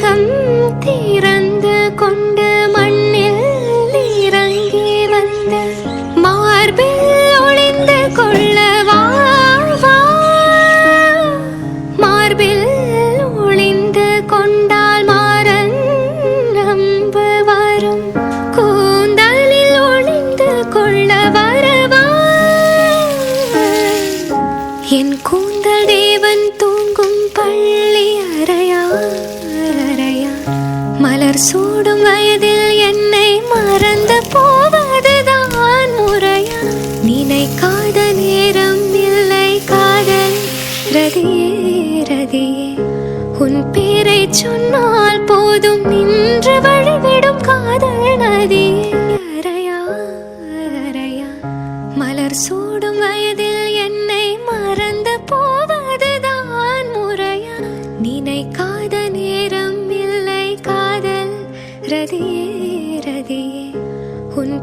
அகம் திறந்து கொண்டு மண்ணில் இறங்கி வந்து மார்பில் ஒளிந்து கொள்ளவா, மார்பில் ஒளிந்து கொண்டால் மாறன் நம்ப வரும், கூந்தலில் ஒளிந்து கொள்ள வரவா. என் கூந்தல் தேவன் தூங்கும் பள்ளி அறையா, மலர் சூடும் வயதில் என்னை மறந்து போவதுதான் முறையா. நினைக்காத நேரம் இல்லை காதல் ரதியே ரதியே, உன் பேரை சொன்னால் போதும் நின்று வழிவிடும் காதல் நதியே. அறையா அறையா, மலர் சூடும் வயதில் என்னை மறந்து போவதுதான் முறையா. நினைக்காத நேரம் இல்லை காதல் ரதியே ரதியே, உன்